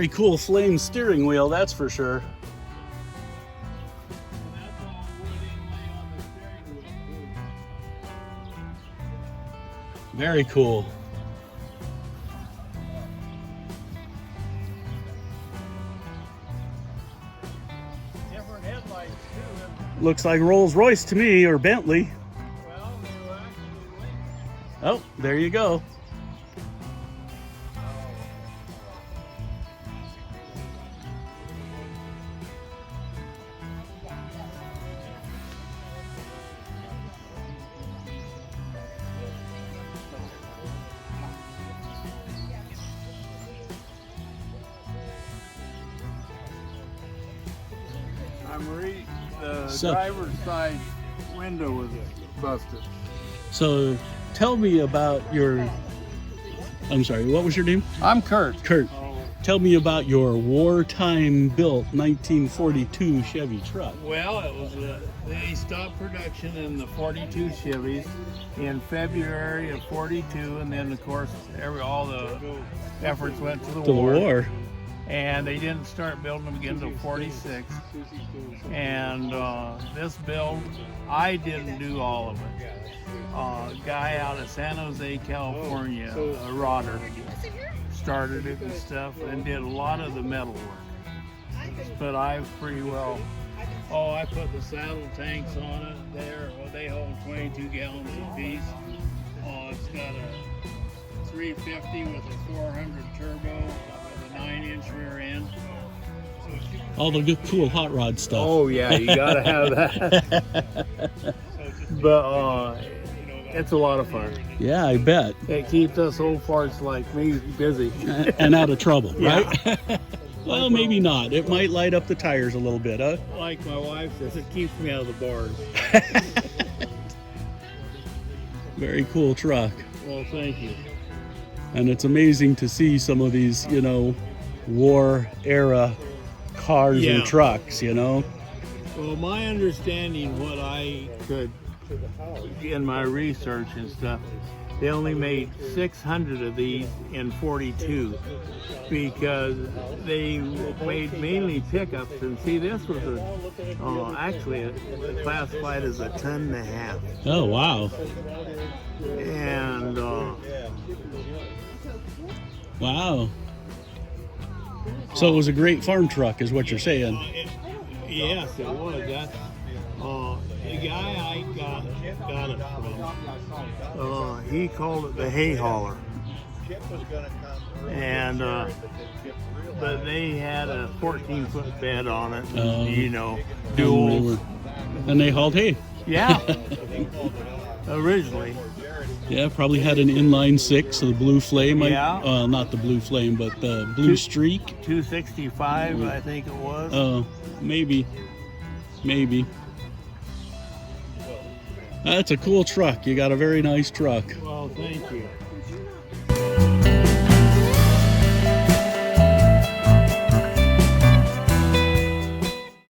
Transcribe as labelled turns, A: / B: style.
A: really cool flame steering wheel, that's for sure. Very cool.
B: Different headlights too.
A: Looks like Rolls-Royce to me, or Bentley.
B: Well, they were actually linked.
A: Oh, there you go.
B: The driver's side window was busted.
A: So tell me about your, I'm sorry, what was your name?
B: I'm Curt.
A: Curt. Tell me about your wartime built 1942 Chevy truck.
B: Well, it was they stopped production in the 42 Chevys in February of 42, and then of course all the efforts went to the war. And they didn't start building them again until 46. And this build, I didn't do all of it. A guy out of San Jose, California, a rodder, started it and stuff and did a lot of the metal work. But I've pretty well, I put the saddle tanks on it there. Well, they hold 22 gallons apiece. It's got a 350 with a 400 turbo. 9-inch rear end.
A: All the good, cool hot rod stuff.
B: Oh yeah, you gotta have that. But it's a lot of fun.
A: Yeah, I bet.
B: It keeps us old farts like me busy.
A: And out of trouble,
B: Yeah.
A: right? Well, maybe not. It might light up the tires a little bit, huh?
B: Like my wife says, it keeps me out of the bars.
A: Very cool truck.
B: Well, thank you.
A: And it's amazing to see some of these, war era cars and trucks,
B: Well, my understanding, what I could, in my research and stuff, they only made 600 of these in 42 because they made mainly pickups. And see, this was actually classified as a 1.5 tons.
A: Oh, wow.
B: And
A: wow. So it was a great farm truck, is what you're saying.
B: yes, it was. That's the guy I got it from. He called it the hay hauler, and but they had a 14-foot bed on it. Dual.
A: And they hauled hay.
B: Yeah. Originally.
A: Yeah, probably had an inline 6, the blue flame.
B: Yeah.
A: Not the blue flame, but the blue streak.
B: 265, I think it was.
A: Oh, maybe. That's a cool truck. You got a very nice truck.
B: Well, thank you.